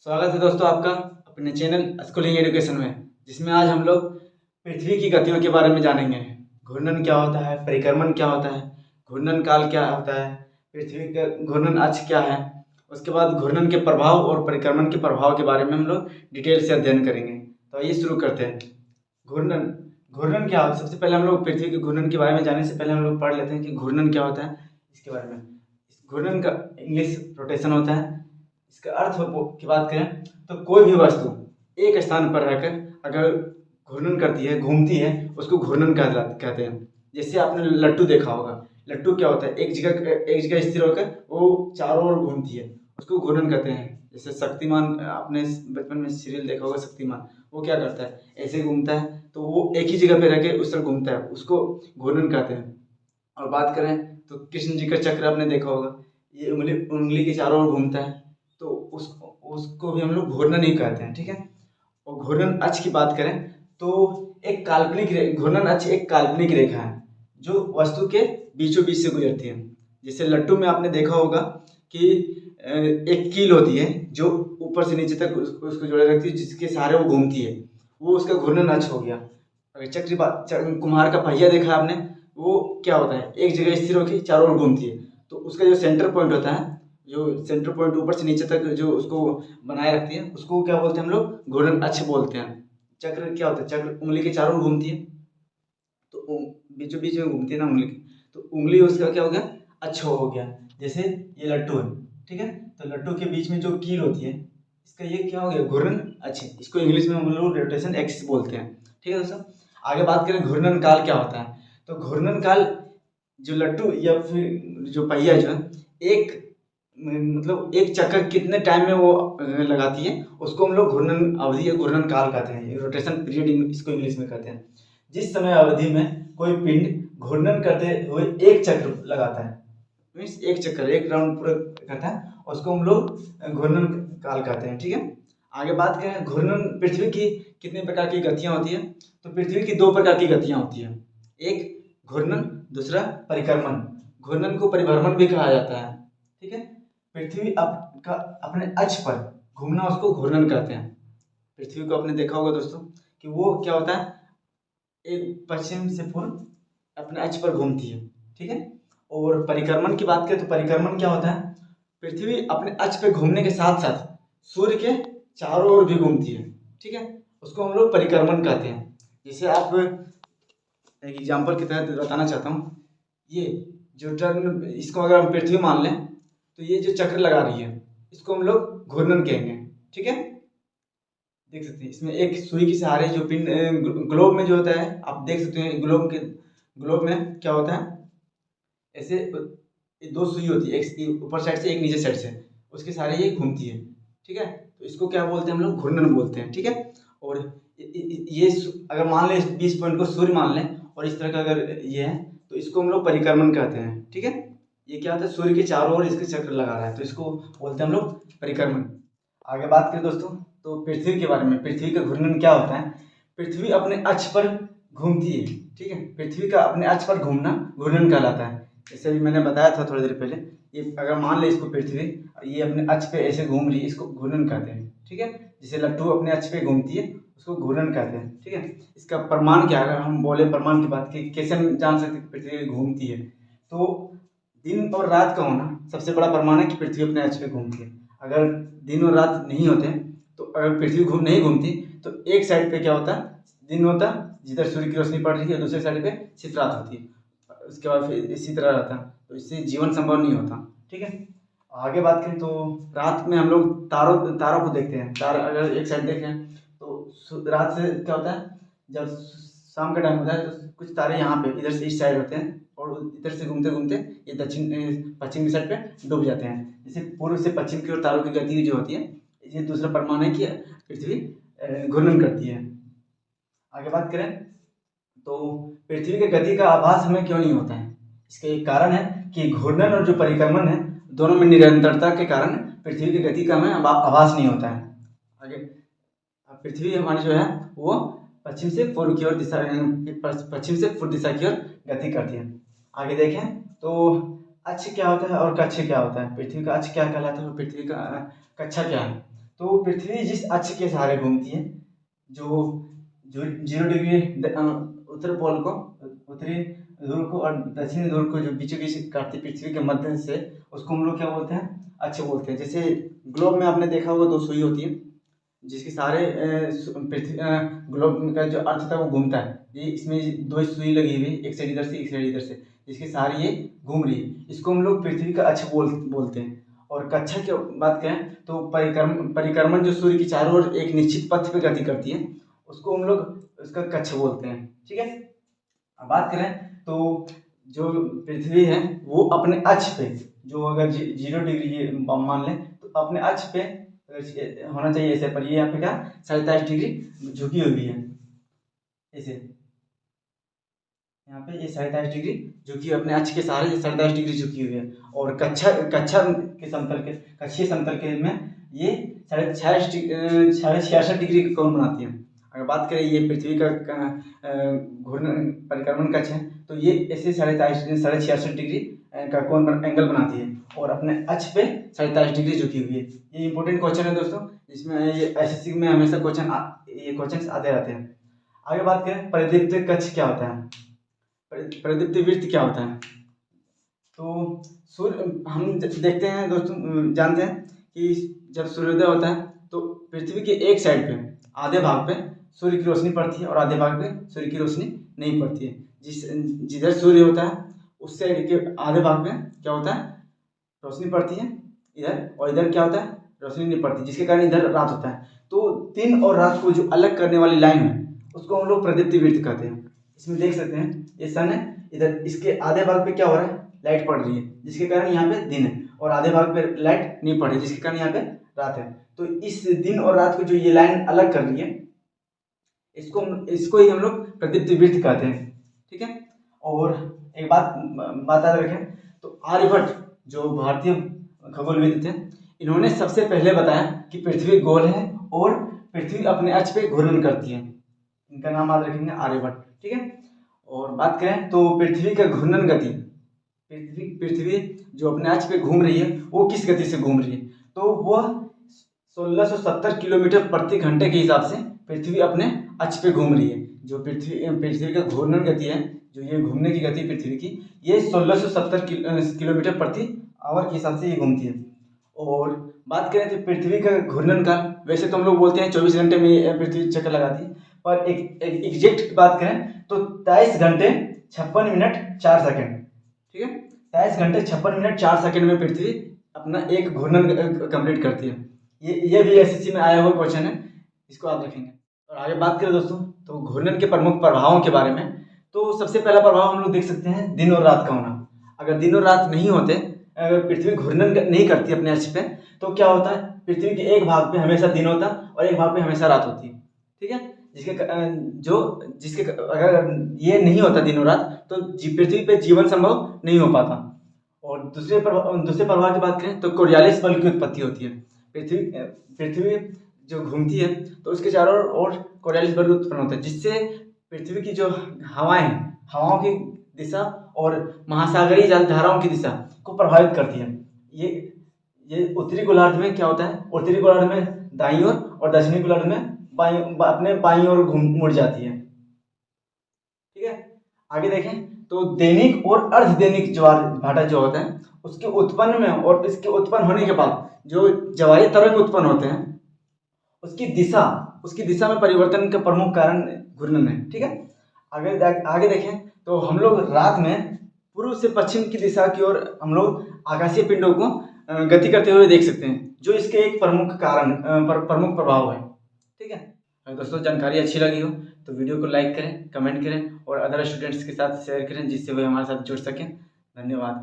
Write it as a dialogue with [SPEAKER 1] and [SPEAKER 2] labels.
[SPEAKER 1] स्वागत है दोस्तों आपका अपने चैनल स्कूलिंग एजुकेशन में, जिसमें आज हम लोग पृथ्वी की गतियों के बारे में जानेंगे। घूर्णन क्या होता है, परिक्रमण क्या होता है, घूर्णन काल क्या होता है, पृथ्वी का घूर्णन अक्ष क्या है। उसके बाद घूर्णन के प्रभाव और परिक्रमण के प्रभाव के बारे में हम लोग डिटेल से अध्ययन करेंगे। तो आइए शुरू करते हैं। घूर्णन घूर्णन क्या होता है? सबसे पहले हम लोग पृथ्वी के घूर्णन के बारे में जानने से पहले हम लोग पढ़ लेते हैं कि घूर्णन क्या होता है। इसके बारे में घूर्णन का इंग्लिश रोटेशन होता है। इसका अर्थ की बात करें तो कोई भी वस्तु एक स्थान पर रहकर अगर घूर्णन करती है, घूमती है, उसको घूर्णन कहते हैं। जैसे आपने लट्टू देखा होगा। लट्टू क्या होता है? एक जगह स्थिर होकर वो चारों ओर घूमती है, उसको घूर्णन कहते हैं। जैसे शक्तिमान, आपने बचपन में सीरियल देखा होगा शक्तिमान, वो क्या करता है? ऐसे घूमता है, तो वो एक ही जगह पे रह के उस तरह घूमता है, उसको घूर्णन कहते हैं। और बात करें तो कृष्ण जी का चक्र आपने देखा होगा, ये उंगली उंगली के चारों ओर घूमता है, तो उसको भी हम लोग घूर्णन ही कहते हैं। ठीक है। और घूर्णन अक्ष की बात करें तो घूर्णन अक्ष एक काल्पनिक रेखा है जो वस्तु के बीचों बीच से गुजरती है। जैसे लट्टू में आपने देखा होगा कि एक कील होती है जो ऊपर से नीचे तक उसको जोड़े रखती है, जिसके सहारे वो घूमती है, वो उसका घूर्णन अक्ष हो गया। अगर कुम्हार का पहिया देखा आपने, वो क्या होता है? एक जगह स्थिर होकर चारों ओर घूमती है, तो उसका जो सेंटर पॉइंट होता है, जो सेंटर पॉइंट ऊपर से नीचे तक जो उसको बनाए रखती है, उसको क्या बोलते हैं हम लोग? घूर्णन अक्ष बोलते हैं। चक्र क्या होता है? चक्र उंगली के चारों ओर घूमती है, तो बीचों बीच में घूमती है ना उंगली की, तो उंगली उसका क्या हो गया? अक्ष हो गया। जैसे ये लट्टू है, ठीक है, तो लट्टू के बीच में जो कील होती है, इसका ये क्या हो गया? घूर्णन अक्ष। इसको इंग्लिश में हम लोग रोटेशन एक्सिस बोलते हैं। ठीक है दोस्तों। आगे बात करें घूर्णन काल क्या होता है, तो घूर्णन काल जो लट्टू या फिर जो पहिया जो है, एक मतलब एक चक्कर कितने टाइम में वो लगाती है, उसको हम लोग घूर्णन अवधि या घूर्णन काल कहते हैं। रोटेशन पीरियड इसको इंग्लिश में कहते हैं। जिस समय अवधि में कोई पिंड घूर्णन करते हुए एक चक्र लगाता है, मीन्स एक चक्कर, एक राउंड पूरा करता है, उसको हम लोग घूर्णन काल कहते हैं। ठीक है। आगे बात करें घूर्णन पृथ्वी की कितने प्रकार की गतियां होती है, तो पृथ्वी की दो प्रकार की गतियां होती है। एक घूर्णन, दूसरा परिक्रमण। घूर्णन को परिभ्रमण भी कहा जाता है। ठीक है। पृथ्वी अपने अक्ष पर घूमना, उसको घूर्णन कहते हैं। पृथ्वी को आपने देखा होगा दोस्तों कि वो क्या होता है? एक पश्चिम से पूर्व अपने अक्ष पर घूमती है। ठीक है। और परिक्रमण की बात करें तो परिक्रमण क्या होता है? पृथ्वी अपने अक्ष पे घूमने के साथ साथ सूर्य के चारों ओर भी घूमती है। ठीक है। उसको हम लोग परिक्रमण कहते हैं। जैसे आप एक एग्जाम्पल के तहत बताना चाहता हूँ, ये जो टर्न, इसको अगर हम पृथ्वी मान लें, तो ये जो चक्र लगा रही है, इसको हम लोग घूर्णन कहेंगे। ठीक है। देख सकते हैं इसमें एक सुई के सहारे जो पिन ग्लोब में जो होता है, आप देख सकते हैं ग्लोब में क्या होता है? ऐसे दो सुई होती है, एक ऊपर साइड से एक नीचे साइड से, उसके सहारे ये घूमती है। ठीक है। तो इसको क्या बोलते हैं? हम लोग घूर्णन बोलते हैं। ठीक है। और ये अगर मान लें 20 पॉइंट को सूर्य मान लें और इस तरह का अगर ये है, तो इसको हम लोग परिक्रमण कहते हैं। ठीक है। ये क्या होता है? सूर्य के चारों ओर इसके चक्र लगा रहा है, तो इसको बोलते हैं हम लोग परिक्रमण। आगे बात करें दोस्तों तो पृथ्वी के बारे में, पृथ्वी का घूर्णन क्या होता है? पृथ्वी अपने अक्ष पर घूमती है। ठीक है। पृथ्वी का अपने अक्ष पर घूमना घूर्णन कहलाता है। जैसे अभी मैंने बताया था थोड़ी देर पहले, ये अगर मान ले इसको पृथ्वी, ये अपने अक्ष पे ऐसे घूम रही है, इसको घूर्णन कहते हैं। ठीक है। जैसे लट्टू अपने अक्ष पे घूमती है, उसको घूर्णन कहते हैं। ठीक है। इसका प्रमाण क्या है? अगर हम बोले प्रमाण की बात की, कैसे हम जान सकते हैं पृथ्वी घूमती है, तो दिन और रात का होना सबसे बड़ा प्रमाण है कि पृथ्वी अपने अक्ष पे घूमती है। अगर दिन और रात नहीं होते, तो अगर पृथ्वी नहीं घूमती, तो एक साइड पे क्या होता है? दिन होता, जिधर सूर्य की रोशनी पड़ रही है, दूसरे साइड पे सिर्फ रात होती है। उसके बाद फिर इसी तरह रहता, तो इससे जीवन संभव नहीं होता। ठीक है। आगे बात करें तो रात में हम लोग तारों तारों को देखते हैं। तार अगर एक साइड देखें तो रात से क्या होता है? जब शाम का टाइम होता है तो कुछ तारे यहाँ पे इधर से इस साइड होते हैं, और इधर से घूमते घूमते ये पश्चिम की साइड पे डूब जाते हैं। जैसे पूर्व से पश्चिम की ओर तारों की गति जो होती है, ये दूसरा प्रमाण है कि पृथ्वी घूर्णन करती है। आगे बात करें तो पृथ्वी की गति का आभास हमें क्यों नहीं होता है? इसका एक कारण है कि घूर्णन और जो परिक्रमण है, दोनों में निरंतरता के कारण पृथ्वी की गति का हमें आभास नहीं होता है। आगे पृथ्वी हमारी जो है वो पश्चिम से पूर्व की ओर दिशा, पश्चिम से पूर्व दिशा की ओर गति करती है। आगे देखें तो अक्ष क्या होता है और कक्ष क्या होता है? पृथ्वी का अक्ष क्या कहलाता है और पृथ्वी का कक्षा क्या है? तो पृथ्वी जिस अक्ष के सहारे घूमती है, जो जो 0 डिग्री उत्तर पोल को, उत्तरी ध्रुव को और दक्षिणी ध्रुव को जो बीचों बीच काटती पृथ्वी के मध्य से, उसको हम लोग क्या बोलते हैं, अक्ष बोलते हैं। जैसे ग्लोब में आपने देखा होगा 2 सुई होती है, जिसके सहारे पृथ्वी ग्लोब का जो अर्थ था वो घूमता है। ये इसमें 2 सुई लगी हुई, एक साइड इधर से, एक साइड इधर से, जिसके सहारे ये घूम रही है। इसको हम लोग पृथ्वी का अक्ष बोलते हैं। और कक्षा की बात करें तो परिक्रमण जो सूर्य की चारों ओर एक निश्चित पथ पे गति करती है, उसको हम लोग उसका कक्ष बोलते हैं। ठीक है, अब बात करें तो जो पृथ्वी है वो अपने अक्ष पे, जो अगर 0 डिग्री ये मान लें तो अपने अक्ष पे होना चाहिए ऐसे, पर ये यहाँ पे क्या 27 डिग्री झुकी हुई है ऐसे, यहाँ पे ये 27 डिग्री झुकी अपने अक्ष के सहारे 27 डिग्री झुकी हुई है। और कक्षीय समतल के में ये 66 डिग्री का कोण बनाती है। अगर बात करें ये पृथ्वी का घूर्णन परिक्रमण कक्ष है, तो ये ऐसे 66 डिग्री का कोण एंगल बनाती है और अपने अक्ष पे 27 डिग्री झुकी हुई है। ये इंपॉर्टेंट क्वेश्चन है दोस्तों, जिसमें ये एसएससी में हमेशा ये क्वेश्चन आते रहते हैं। आगे बात करें परिदीप्त कक्ष क्या होता है, परिदीप्त वृत्त क्या होता है। तो सूर्य हम देखते हैं दोस्तों, जानते हैं कि जब सूर्योदय होता है तो पृथ्वी के एक साइड पे, आधे भाग पे सूर्य की रोशनी पड़ती है और आधे भाग पे सूर्य की रोशनी नहीं पड़ती है। जिधर सूर्य होता है उस साइड के आधे भाग में क्या होता है, रोशनी पड़ती है इधर, और इधर क्या होता है, रोशनी नहीं पड़ती, जिसके कारण इधर रात होता है। तो दिन और रात को जो अलग करने वाली लाइन है उसको हम लोग प्रदीप्त वृत्त कहते हैं। इसमें देख सकते हैं ये सन है, इधर इसके आधे भाग पे क्या हो रहा है, लाइट पड़ रही है, जिसके कारण यहाँ पे दिन है, और आधे भाग पे लाइट नहीं पड़ रही, जिसके कारण यहाँ पे रात है। तो इस दिन और रात को जो ये लाइन अलग कर रही है, इसको ही हम लोग प्रदीप्त वृत्त कहते हैं। ठीक है, और एक बात याद रखें तो आर्यभट्ट जो भारतीय खगोलविद थे, इन्होंने सबसे पहले बताया कि पृथ्वी गोल है और पृथ्वी अपने अक्ष पे घूर्णन करती है। इनका नाम याद रखेंगे, आर्यभट्ट। ठीक है, और बात करें तो पृथ्वी का घूर्णन गति, पृथ्वी जो अपने अक्ष पे घूम रही है वो किस गति से घूम रही है, तो वह 1670 किलोमीटर प्रति घंटे के हिसाब से पृथ्वी अपने अक्ष पे घूम रही है। जो पृथ्वी का घूर्णन गति है, जो ये घूमने की गति पृथ्वी की, ये 1670 किलोमीटर प्रति आवर के हिसाब से ये घूमती है। और बात करें तो पृथ्वी का घूर्णन काल, वैसे तो हम लोग बोलते हैं 24 घंटे में पृथ्वी चक्कर लगाती है, पर एक एग्जैक्ट बात करें तो 23 घंटे 56 मिनट 4 सेकंड। ठीक है, 23 घंटे 56 मिनट 4 सेकंड में पृथ्वी अपना एक घूर्णन कंप्लीट करती है। ये भी एसएससी में आया हुआ क्वेश्चन है, इसको याद रखेंगे। और आगे बात करें दोस्तों तो घूर्णन के प्रमुख प्रभावों के बारे में, तो सबसे पहला प्रभाव हम लोग देख सकते हैं दिन और रात का होना। अगर दिन और रात नहीं होते, अगर पृथ्वी घूर्णन नहीं करती अपने अक्ष पे, तो क्या होता है, पृथ्वी के एक भाग पे हमेशा दिन होता और एक भाग पे हमेशा रात होती है। ठीक है, जिसके अगर ये नहीं होता दिन और रात, तो पृथ्वी पे जीवन संभव नहीं हो पाता। और दूसरे प्रभाव की बात करें तो कोरियालिस बल की उत्पत्ति होती है। पृथ्वी जो घूमती है तो उसके चारों ओर कोरियालिस बल उत्पन्न होता है, जिससे पृथ्वी की जो हवाएं हैं, हवाओं की दिशा और महासागरीय जलधाराओं की दिशा को प्रभावित करती है। ये उत्तरी गोलार्ध में क्या होता है, उत्तरी गोलार्ध में दाईं ओर और दक्षिणी गोलार्ध में अपने बाईं ओर मुड़ जाती है। ठीक है, आगे देखें तो दैनिक और अर्धदैनिक ज्वार भाटा जो होता है, उसके उत्पन्न में और इसके उत्पन्न होने के बाद जो ज्वारीय तरंग उत्पन्न होते हैं, उसकी दिशा में परिवर्तन का प्रमुख कारण घूर्णन है। ठीक है, आगे देखें तो हम लोग रात में पूर्व से पश्चिम की दिशा की ओर हम लोग आकाशीय पिंडों को गति करते हुए देख सकते हैं, जो इसके एक प्रमुख प्रभाव है। ठीक है, अगर दोस्तों जानकारी अच्छी लगी हो तो वीडियो को लाइक करें, कमेंट करें और अदर स्टूडेंट्स के साथ शेयर करें, जिससे वे हमारे साथ जुड़ सकें। धन्यवाद।